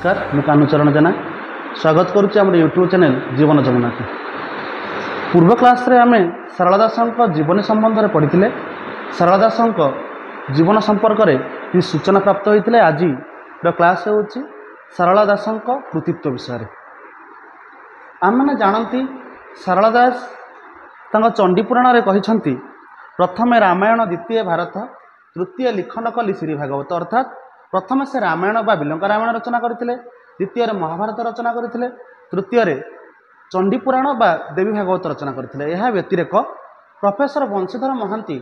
नमस्कार मैं कानुचरण जेना स्वागत करुच्ची आम यूट्यूब चैनल जीवन जमुना की पूर्व क्लास रे आमे सारला दासଙ୍କ जीवन संबंध में पढ़ी सारला दासଙ୍କ जीवन संपर्क में कि सूचना प्राप्त होते आज क्लास होची सारला दासଙ୍କ कृतित्व विषय आम मैंने जानती सारला दास चंडी पुराण रे कहिसंती प्रथमे रामायण द्वितीय भारत तृतीय लिखन कली श्री भागवत अर्थात प्रथम से रामायण बा बिलंका रामायण रचना करथिले द्वितीय महाभारत रचना करथिले तृतीय चंडी पुराण बा देवी भागवत रचना करथिले। यह व्यतिरेक प्रोफेसर बंशीधर महांती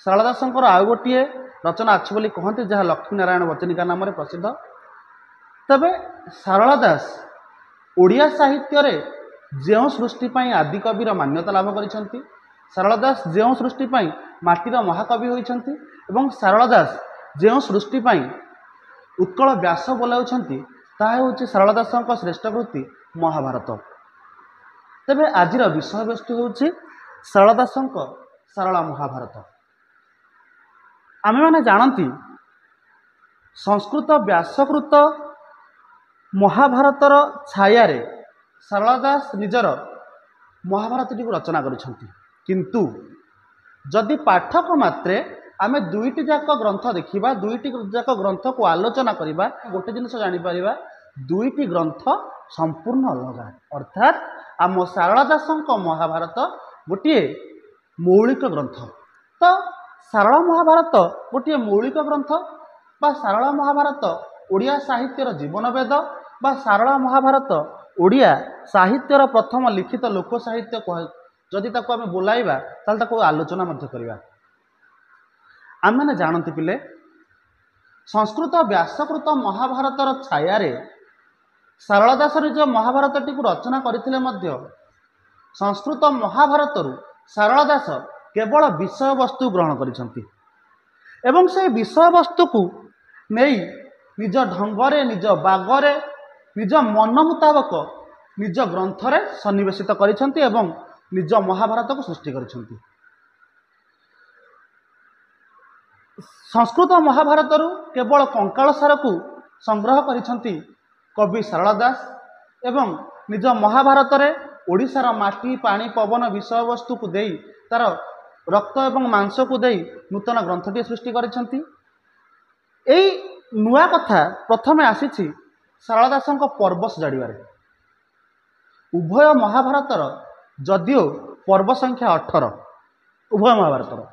सारला दासଙ୍କର आउ गोटे रचना अच्छी बोली कहते जहाँ लक्ष्मी नारायण बचनिका नाम प्रसिद्ध। तबे सारला दास ओडिया साहित्य रे जो सृष्टि आदि कविर मान्यता लाभ करिसंती सारला दास जो सृष्टि माटीर महाकवि होइसंती एवं सारला दास जो सृष्टि उत्कल व्यास बोलाउछंती ताहा होछि सारला दासଙ୍କ श्रेष्ठ कृति महाभारत। तेबे आजिर विषय वस्तु होछि सारला दासଙ୍କ सारला महाभारत। आमे माने जानती संस्कृत व्यासकृत महाभारतर छाया रे सारला दास निजर महाभारत टी रचना करिसंती किंतु जदि पाठक मात्रे आमे दुईटी जाक ग्रंथ देखिबा दुईटी जाक ग्रंथ को आलोचना करिबा गोटे जिनिस जानि परिबा दुईटी ग्रंथ संपूर्ण अलग अर्थात आम सारला दासଙ୍କ महाभारत गोटे मौलिक ग्रंथ। तो सारला महाभारत गोटे मौलिक ग्रंथ बा सारला महाभारत ओडिया साहित्यर जीवन वेद बा सारला महाभारत ओडिया साहित्यर प्रथम लिखित लोक साहित्य जदि ताको आमे बोलाइबा ताल ताको आलोचना मध्य करिबा। आम मैंने जानती पिले संस्कृत व्यासकृत महाभारतर छाया रे सारला दास निज महाभारत टी रचना करथिले मध्य संस्कृत महाभारत सारला दास केवल विषय वस्तु ग्रहण करिसंती एवं से विषय वस्तु को नहीं निज ढंगरे निज बागरे निज मन मुताबक निज ग्रंथरे सन्निवेशित करिसंती एवं निज महाभारत को सृष्टि करिसंती। संस्कृत महाभारत केवल कंकाल सार को संग्रह करिसंती कवि सारला दास एवं निज महाभारत रे ओडिशार माटी पानी पवन विषय वस्तु को देई तार रक्त एवं मांस को देई नूतन ग्रंथटी सृष्टि करिसंती। एई नुआ कथा प्रथमे आसीछि सारला दासଙ୍କ पर्व सजाड़िबारे उभय महाभारतर जदिओ पर्व संख्या 18 उभय महाभारतर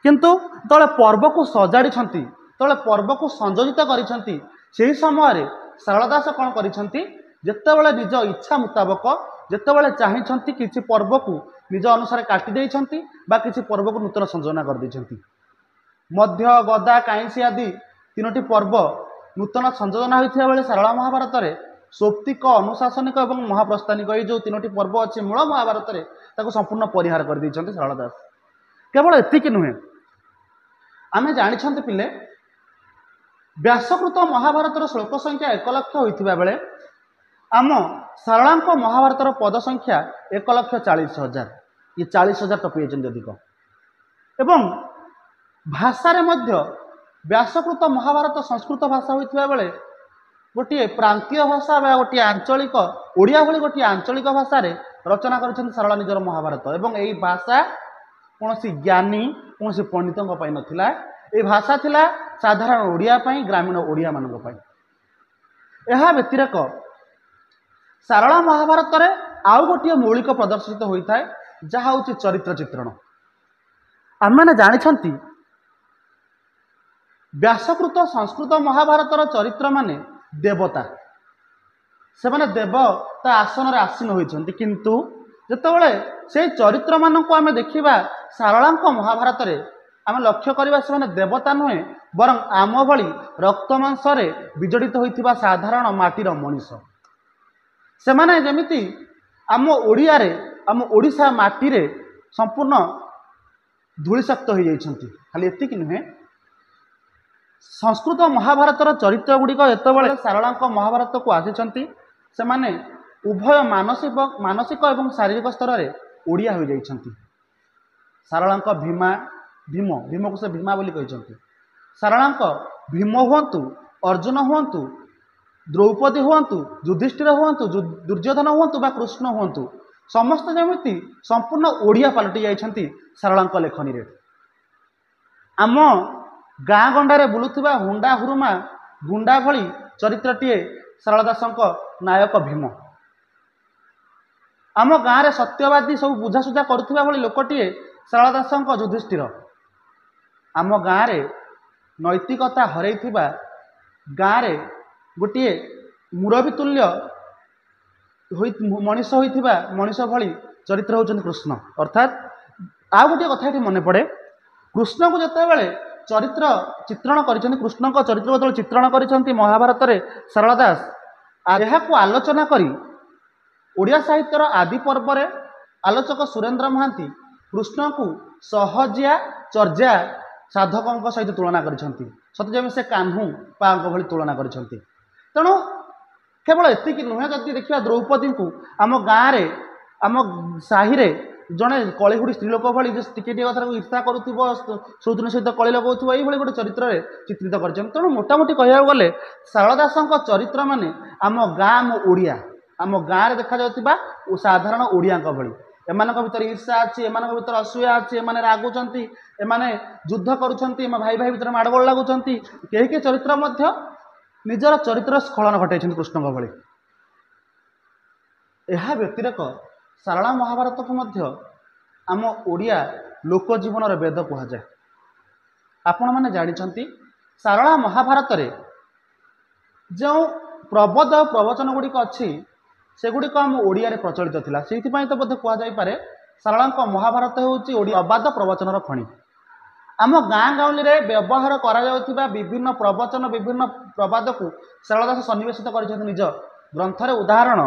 किंतु तले पर्व को सजाड़ी तले पर्व को संयोजित करिसंती सेही समय सारला दास कौन करिसंती जेतेबेले निज इच्छा मुताबक जेतेबेले चाहिछंती किछि पर्व को निज अनुसार काटि देइछंती बा किछि पर्व को नूतन संयोजना कर देइछंती। मध्य गदा काईसी आदि तीनोटी पर्व नूतन संयोजना होइथिबा बेले सारला महाभारत रे सौप्तिक अनुशासनिक और महाप्रस्थानिक ये जो तीनोटी पर्व अच्छे मूल महाभारत रे ताको संपूर्ण परिहार कर देइछंती सारला दास। केवल एतिक नुहे आमे जानिछंती पिले व्यासकृत महाभारतर श्लोक संख्या 1,00,000 होइथिबा बेले आम सारलांक महाभारतर पद संख्या 1,40,000 ये 40,000 टपी जाइछन्ती अधिक एवं भाषा रे मध्य व्यासकृत महाभारत संस्कृत भाषा होइथिबा बेले गोटे प्रांतीय भाषा बा गोटे आंचलिक ओडिया भली गोटे आंचलिक भाषा रे रचना करिछन्ती सारला निजर महाभारत एवं एई भाषा कौनसी ज्ञानी कौनसी पंडितों पाई नथिला ए भाषा थिला साधारण ओडिया पाई ग्रामीण ओडिया मानक पाई। एहा व्यतिरेक सारला महाभारत रे आउ गोटे मौलिक प्रदर्शित होता है जहाँ हूँ चरित्र चित्रण। आम मैंने जानिछंती व्यासकृत संस्कृत महाभारतर चरित्र माने देवता से माने देवता आसन रे आसीन होइछंती किंतु जेतेबेले से चरित्र मानक आमे देखिबा सारलांक महाभारत रे आमे लक्ष्य करिबा से माने देवता नुहे बरं आम भली रक्त मांस रे विजड़ित होइथिबा साधारण माटीर मनीष से माने जेमिति आम ओडिया रे आम ओडिशा माटी रे संपूर्ण धूलिसक्त हो जाइछंती। खाली एतिक नुहे संस्कृत महाभारतर चरित्र गुड़िक जेतेबेले सारलांक महाभारत को आसीछंती से माने उभय मानसिक एवं शारीरिक स्तर रे ओडिया हो जाइछंती। सारलांक भीमा भीम भीम को से भीमा बोली कहिछंती सारलांक भीम हुअंतु अर्जुन हुअंतु द्रौपदी हुअन्तु युधिष्ठिर हुअन्तु दुर्योधन हुअन्तु बा कृष्ण हुअन्तु समस्त जमिति संपूर्ण ओडिया पलटि जाइछन्ति सारलांक लेखनी रे। आम गाँ गंडारे बुलुथिबा हुंडा हुरुमा गुंडा भली चरित्रटीए सारला दासंक नायक भीम। आम गाँव में सत्यवादी सब बुझासुझा करुवा भली लोकटीए सारला दासंक युधिष्ठिर। आम गाँव में नैतिकता हरैथिबा गाँव में गोटे मुरबी तुल्य मनीष होइथिबा मनीष भली चरित्र होउछन कृष्ण। अर्थात आ गोटे कथा ये मन पड़े कृष्ण को जितेबाला चरित्र चित्रण कर कृष्ण को चरित्र बदल चित्रण कर महाभारत रे सारला दास को आलोचना करी ओडिया साहित्यर आदि पर्व रे आलोचक सुरेंद्र महांती कृष्ण को सहजिया चर्या साधकों सहित तुलना करछन्ति। सत्य जमी से कान्हू पांक भली तुलना करछन्ति। तेणु केवल एतिक नुहे जदि देखिया द्रौपदी को आम गाँव में आम साहि रे जड़े कलिहुड़ी स्त्रीलोक भली टिके कथा को ईर्षा करुव सौजन्य सहित कली लगाऊ ये गोटे चरित्र में चित्रित कर। तेणु मोटामोटी कह गले सारला दासंक चरित्र माने आम गाँ आम ओडिया आम गाँव में देखा जाउथिबा साधारण ओडिया भली एमानक भीतर ईर्षा अच्छी एमानक भीतर असूया अच्छी एमाने रागुचंती एमाने युद्ध करुछंती भाई भाई भीतर माड़गोल लागुचंती केही चरित्र मध्य निजर चरित्र स्खलन घटाई कृष्ण भली। यह व्यतिरेक सारला महाभारत को मध्य आम ओडिया लोक जीवन वेद कह जाए। आपण मैंने जानते सारला महाभारत रे जो प्रबद प्रवचन गुड़िक अच्छी सेगुड़िक आम ओडिया रे प्रचलित थिला से तो बोधे कह जाई पारे सारला महाभारत होउची ओडिया प्रबाद प्रवचन खणी। आम गाँ गाउली रे व्यवहार करा जाउथिबा विभिन्न प्रवचन विभिन्न प्रबाद को सारला दास सन्निवेशित कर निज ग्रंथ रे। उदाहरण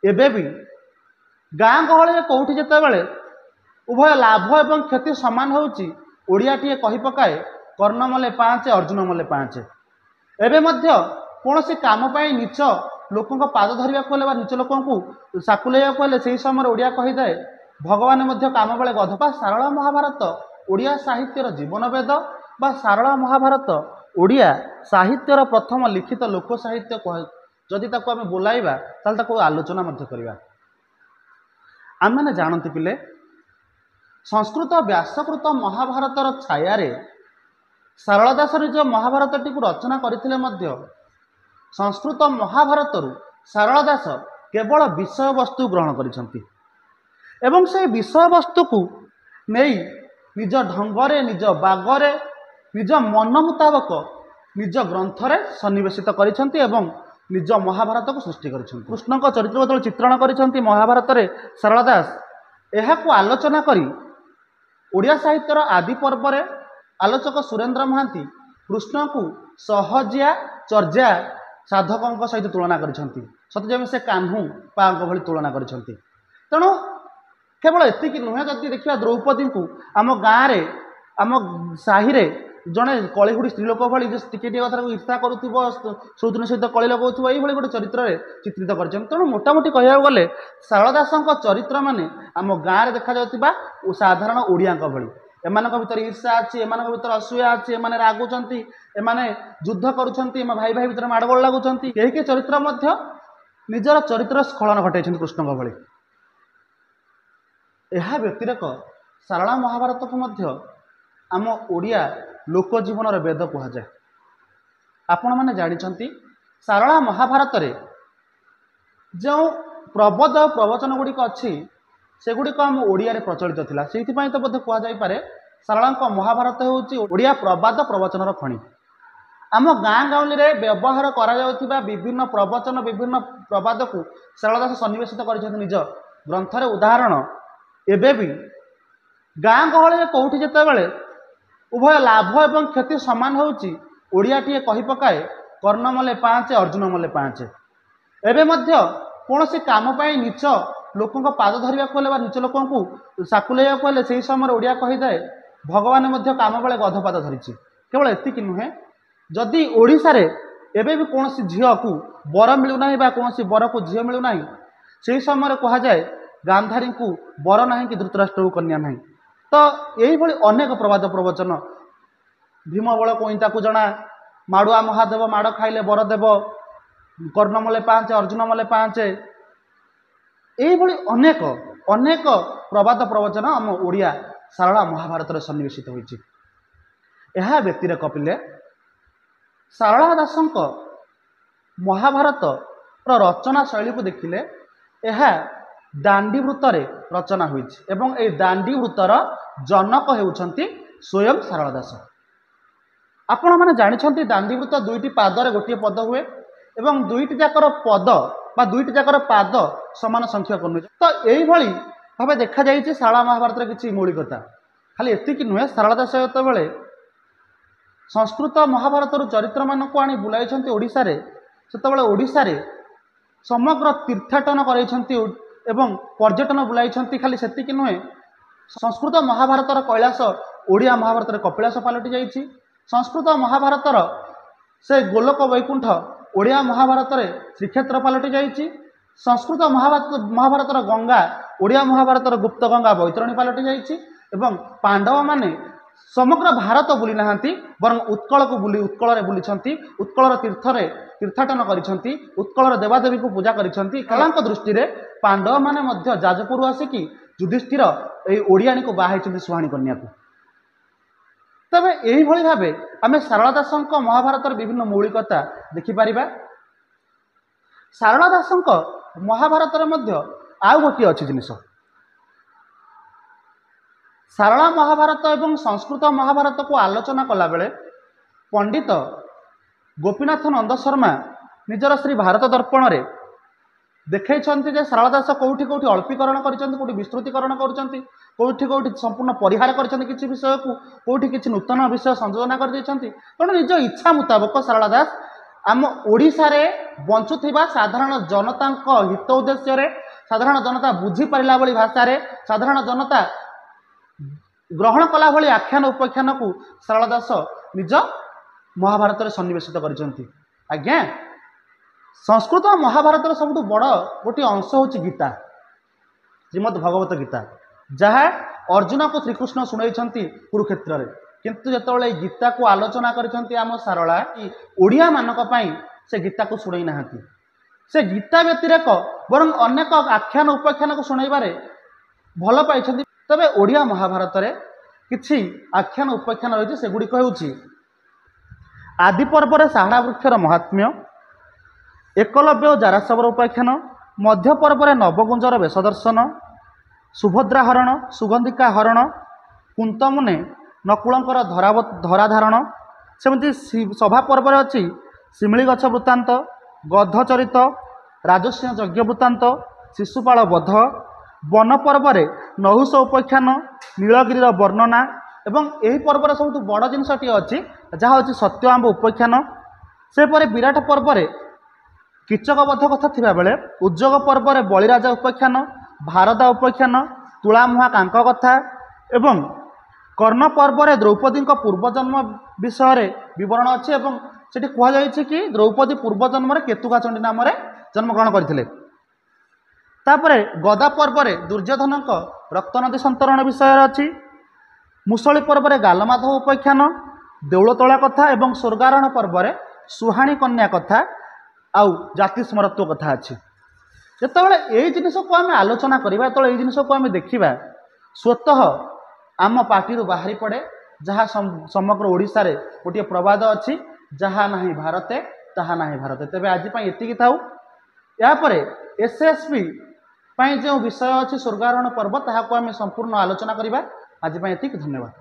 एबे भी गाँ गहली कौटी जितेबाला उभय लाभ एवं क्षति सामान होउची ओडियाटीए कही पकाए कर्ण मले पाँच अर्जुन मले पाँच। एबे मध्य कौन काम पाई नीच लोकों पाद धरवा को नीच लोक साकुलैया से समय ओडिया कहीदाए भगवान काम बेले गध बा सारला महाभारत ओडिया साहित्यर जीवन वेद बा सारला महाभारत ओडिया साहित्यर प्रथम लिखित लोक साहित्य जदि ताको आमे बोलाइबा ताल ताको आलोचना मध्य करिबा। आम मैंने जानते पिले संस्कृत व्यासकृत महाभारतर छाया सारला दास निज महाभारत टी रचना करथिले मध्य संस्कृत महाभारत सारला दास केवल विषय वस्तु ग्रहण करिसंती एवं से विषय वस्तु को नहीं निज ढंगरे निज बागरे निज मन मुताबक निज ग्रंथरे सन्निवेशित करिसंती एवं निज महाभारत को सृष्टि करिसंती। कृष्ण को चरित्र बदल चित्रण करिसंती महाभारत रे सारला दास को आलोचना करी ओडिया साहित्यर आदि पर्व रे आलोचक सुरेंद्र महांती कृष्ण को सहजिया चर्या साधकों सहित तुलना करछन्ति। सत्य जमी से कान्हू पांक भली तुलना करछन्ति। तेणु केवल एतिक नुहे जदि देखिया द्रौपदी को आम गाँव में आम साहि रे जड़े कलिहुड़ी स्त्रीलोक भली टिके कथा को ईर्षा करुव सौजन्य सहित कली लगाऊ ये गोटे चरित्र में चित्रित कर। तेणु मोटामोटी कह गले सारला दासंक चरित्र माने आम गाँव में देखा जाउथिबा साधारण ओडिया भली एमानक भीतर ईर्षा अच्छी एमानक भीतर असूया अच्छी एमाने रागुचंती एमाने युद्ध करुछंती भाई भाई भीतर माड़गोल लागुचंती केही चरित्र मध्य निजर चरित्र स्खलन घटाई कृष्ण भली। यह व्यतिरेक सारला महाभारत को मध्य आम ओडिया लोक जीवन वेद कह जाए। आपण मैंने जानते सारला महाभारत रे जो प्रबद प्रवचन गुड़िक अच्छी सेगुड़िक आम ओडिया रे प्रचलित थिला से तो बोधे कह जाई पारे सारला महाभारत होउची ओडिया प्रबाद प्रवचन खणी। आम गाँ गाउली रे व्यवहार करा जाउथिबा विभिन्न प्रवचन विभिन्न प्रबाद को सारला दास सन्निवेशित कर निज ग्रंथ रे। उदाहरण एबे भी गाँ गहली कौटी जितेबाला उभय लाभ एवं क्षति सामान होउची ओडियाटीए कही पकाए कर्ण मले पाँच अर्जुन मले पाँच। एबे मध्य कौन काम पाई नीच लोकों पाद धरवा को नीच लोक साकुलैया से समय ओडिया कहीदाए भगवान काम बेले गध पाद धरी। केवल एतिक नुहे जदि ओडिशा रे एबे भी कौन झील को बर मिलूना कौन बर को झील मिलूना से समय कह जाए गांधारी को बर ना कि धृतराष्ट्र को कन्या ना। तो यही अनेक प्रबाद प्रवचन भीम बल कईता को जना माड़ुआ महादेव माड़ खाइले बर देव କର୍ଣ୍ଣ ମଲେ 5 ଅର୍ଜୁନ ମଲେ 5 ଏଇଭଳି ଅନେକ ଅନେକ ପ୍ରବାଦ ପ୍ରବଚନ ଆମ ଓଡ଼ିଆ ସାରଳା ମହାଭାରତରେ ସନ୍ନିବେଶିତ ହୋଇଛି। ଏହା ବ୍ୟତିରେକ ପିଲେ ସାରଳା ଦାସଙ୍କ ମହାଭାରତର ରଚନା ଶୈଳୀକୁ ଦେଖିଲେ ଏହା ଦାଣ୍ଡିବୃତ୍ତରେ ରଚନା ହୋଇଛି ଏବଂ ଏହି ଦାଣ୍ଡିବୃତ୍ତର ଜନକ ହେଉଛନ୍ତି ସ୍ୱୟଂ ସାରଳା ଦାସ। ଆପଣମାନେ ଜାଣିଛନ୍ତି ଦାଣ୍ଡିବୃତ୍ତ ଦୁଇଟି ପାଦରେ ଗୋଟିଏ ପଦ ହୁଏ ଏବଂ ଦୁଇଟି ଯାକର ପଦ ବା ଦୁଇଟି ଯାକର ପାଦ ସମାନ ସଂଖ୍ୟକ ନୁହେଁ। ତ ଏଇଭଳି ଭାବେ ଦେଖାଯାଇଛି ସାରଳା ମହାଭାରତରେ କିଛି ମୌଳିକତା। ଖାଲି ଏତିକି ନୁହେଁ, ସାରଳା ଦାସ ଯେତେବେଳେ ସଂସ୍କୃତ ମହାଭାରତରୁ ଚରିତ୍ରମାନଙ୍କୁ ଆଣି ବୁଲାଇଛନ୍ତି ଓଡ଼ିଶାରେ, ସେତେବେଳେ ଓଡ଼ିଶାରେ ସମଗ୍ର ତୀର୍ଥାଟନ କରାଇଛନ୍ତି ଏବଂ ପର୍ଯ୍ୟଟନ ବୁଲାଇଛନ୍ତି। ଖାଲି ସେତିକି ନୁହେଁ, ସଂସ୍କୃତ ମହାଭାରତର କୈଳାସ ଓଡ଼ିଆ ମହାଭାରତରେ କପିଳାସ ପାଲଟି ଯାଇଛି। ସଂସ୍କୃତ ମହାଭାରତର ସେ ଗୋଲୋକ ବୈକୁଣ୍ଠ ଓଡ଼ିଆ ମହାଭାରତରେ ଶ୍ରୀକ୍ଷେତ୍ର ପାଲଟି ଯାଇଛି। ସଂସ୍କୃତ ମହାଭାରତର ଗଙ୍ଗା ଓଡ଼ିଆ ମହାଭାରତର ଗୁପ୍ତ ଗଙ୍ଗା ବୈତରଣୀ ପାଲଟି ଯାଇଛି ଏବଂ ପାଣ୍ଡବମାନେ ସମଗ୍ର ଭାରତ ବୁଲି ନାହାନ୍ତି, ବରଂ ଉତ୍କଳକୁ ବୁଲି ଉତ୍କଳରେ ବୁଲିଛନ୍ତି, ଉତ୍କଳର ତୀର୍ଥରେ ତୀର୍ଥାଟନ କରିଛନ୍ତି, ଉତ୍କଳର ଦେବାଦେବୀଙ୍କୁ ପୂଜା କରିଛନ୍ତି। କଳାଙ୍କ ଦୃଷ୍ଟିରେ ପାଣ୍ଡବମାନେ ମଧ୍ୟ ଯାଜପୁରରୁ ଆସିକି ଯୁଧିଷ୍ଠିର ଏହି ଓଡ଼ିଆଣୀକୁ ବାହା ହେଇଛନ୍ତି, ସୁହାଣୀ କନ୍ୟାକୁ। ତେବେ ଏଇଭଳି ଭାବେ ଆମେ ସାରଳା ଦାସଙ୍କ ମହାଭାରତର ବିଭିନ୍ନ ମୌଳିକତା ଦେଖିପାରିବା। ସାରଳା ଦାସଙ୍କ ମହାଭାରତରେ ମଧ୍ୟ ଆଉ ଗୋଟିଏ ଅଛି ଜିନିଷ। ସାରଳା ମହାଭାରତ ଏବଂ ସଂସ୍କୃତ ମହାଭାରତକୁ ଆଲୋଚନା କଲାବେଳେ ପଣ୍ଡିତ ଗୋପୀନାଥ ନନ୍ଦ ଶର୍ମା ନିଜର ଶ୍ରୀ ଭାରତ ଦର୍ପଣରେ ଦେଖାଇଛନ୍ତି ଯେ ସାରଳା ଦାସ କେଉଁଠି କେଉଁଠି ଅଳ୍ପୀକରଣ କରିଛନ୍ତି, କେଉଁଠି ବିସ୍ତୃତିକରଣ କରୁଛନ୍ତି, କେଉଁଠି କେଉଁଠି ସମ୍ପୂର୍ଣ୍ଣ ପରିହାର କରିଛନ୍ତି କିଛି ବିଷୟକୁ, କେଉଁଠି କିଛି ନୂତନ ବିଷୟ ସଂଯୋଜନା କରିଦେଇଛନ୍ତି। ତେଣୁ ନିଜ ଇଚ୍ଛା ମୁତାବକ ସାରଳା ଦାସ ଆମ ଓଡ଼ିଶାରେ ବଞ୍ଚୁଥିବା ସାଧାରଣ ଜନତାଙ୍କ ହିତ ଉଦ୍ଦେଶ୍ୟରେ, ସାଧାରଣ ଜନତା ବୁଝିପାରିଲା ଭଳି ଭାଷାରେ, ସାଧାରଣ ଜନତା ଗ୍ରହଣ କଲା ଭଳି ଆଖ୍ୟାନ ଉପାଖ୍ୟାନକୁ ସାରଳା ଦାସ ନିଜ ମହାଭାରତରେ ସନ୍ନିବେଶିତ କରିଛନ୍ତି। ଆଜ୍ଞା, ସଂସ୍କୃତ ମହାଭାରତର ସବୁଠୁ ବଡ଼ ଗୋଟିଏ ଅଂଶ ହେଉଛି ଗୀତା, ଶ୍ରୀମଦ୍ ଭଗବତ ଗୀତା, ଯାହା ଅର୍ଜୁନକୁ ଶ୍ରୀକୃଷ୍ଣ ଶୁଣାଇଛନ୍ତି କୁରୁକ୍ଷେତ୍ରରେ। କିନ୍ତୁ ଯେତେବେଳେ ଏହି ଗୀତାକୁ ଆଲୋଚନା କରିଛନ୍ତି ଆମ ସାରଳା, ଓଡ଼ିଆମାନଙ୍କ ପାଇଁ ସେ ଗୀତାକୁ ଶୁଣାଇ ନାହାନ୍ତି। ସେ ଗୀତା ବ୍ୟତିରେକ ବରଂ ଅନେକ ଆଖ୍ୟାନ ଉପାଖ୍ୟାନକୁ ଶୁଣାଇବାରେ ଭଲ ପାଇଛନ୍ତି। ତେବେ ଓଡ଼ିଆ ମହାଭାରତରେ କିଛି ଆଖ୍ୟାନ ଉପାଖ୍ୟାନ ରହିଛି, ସେଗୁଡ଼ିକ ହେଉଛି ଆଦି ପର୍ବରେ ଶାରଳା ବୃକ୍ଷର ମହାତ୍ମ୍ୟ, ଏକଲବ୍ୟ ଓ ଜାରାଶବର ଉପାଖ୍ୟାନ, ମଧ୍ୟ ପର୍ବରେ ନବଗୁଞ୍ଜର ବେଶ ଦର୍ଶନ, ସୁଭଦ୍ରା ହରଣ, ସୁଗନ୍ଧିକା ହରଣ, କୁନ୍ତମୁନେ ନକୁଳଙ୍କର ଧରାଧାରଣ। ସେମିତି ସଭା ପର୍ବରେ ଅଛି ଶିମିଳି ଗଛ ବୃତ୍ତାନ୍ତ, ଗଧ ଚରିତ, ରାଜସ୍ୱ ଯଜ୍ଞ ବୃତ୍ତାନ୍ତ, ଶିଶୁପାଳ ବଧ। ବନ ପର୍ବରେ ନହୁଷ ଉପାଖ୍ୟାନ, ନୀଳଗିରିର ବର୍ଣ୍ଣନା ଏବଂ ଏହି ପର୍ବରେ ସବୁଠୁ ବଡ଼ ଜିନିଷଟିଏ ଅଛି, ଯାହା ହେଉଛି ସତ୍ୟ ଆମ୍ବ ଉପାଖ୍ୟାନ। ସେପରି ବିରାଟ ପର୍ବରେ କୀଚକ ବଧ କଥା ଥିବାବେଳେ ଉଦ୍ଯୋଗ ପର୍ବରେ ବଳିରାଜା ଉପାଖ୍ୟାନ, ଭାରଦା ଉପାଖ୍ୟାନ, ତୁଳାମୁହାଁ କାଙ୍କ କଥା ଏବଂ କର୍ଣ୍ଣ ପର୍ବରେ ଦ୍ରୌପଦୀଙ୍କ ପୂର୍ବଜନ୍ମ ବିଷୟରେ ବିବରଣ ଅଛି ଏବଂ ସେଠି କୁହାଯାଇଛି କି ଦ୍ରୌପଦୀ ପୂର୍ବଜନ୍ମରେ କେତୁକାଚଣ୍ଡୀ ନାମରେ ଜନ୍ମଗ୍ରହଣ କରିଥିଲେ। ତାପରେ ଗଦା ପର୍ବରେ ଦୁର୍ଯ୍ୟୋଧନଙ୍କ ରକ୍ତନଦୀ ସନ୍ତରଣ ବିଷୟରେ ଅଛି। ମୁସଳି ପର୍ବରେ ଗାଲମାଧବ ଉପାଖ୍ୟାନ, ଦେଉଳତୋଳା କଥା ଏବଂ ସ୍ୱର୍ଗାରୋହଣ ପର୍ବରେ ସୁହାଣୀ କନ୍ୟା କଥା ଆଉ ଜାତି ସ୍ମରତ୍ୱ କଥା ଅଛି। ଯେତେବେଳେ ଏଇ ଜିନିଷକୁ ଆମେ ଆଲୋଚନା କରିବା, ଯେତେବେଳେ ଏଇ ଜିନିଷକୁ ଆମେ ଦେଖିବା, ସ୍ୱତଃ ଆମ ପାଟିରୁ ବାହାରି ପଡ଼େ ଯାହା ସମଗ୍ର ଓଡ଼ିଶାରେ ଗୋଟିଏ ପ୍ରବାଦ ଅଛି, ଯାହା ନାହିଁ ଭାରତେ ତାହା ନାହିଁ ଭାରତେ। ତେବେ ଆଜି ପାଇଁ ଏତିକି ଥାଉ। ଏହାପରେ SSB ପାଇଁ ଯେଉଁ ବିଷୟ ଅଛି ସ୍ୱର୍ଗାରୋହଣ ପର୍ବ, ତାହାକୁ ଆମେ ସମ୍ପୂର୍ଣ୍ଣ ଆଲୋଚନା କରିବା। ଆଜି ପାଇଁ ଏତିକି, ଧନ୍ୟବାଦ।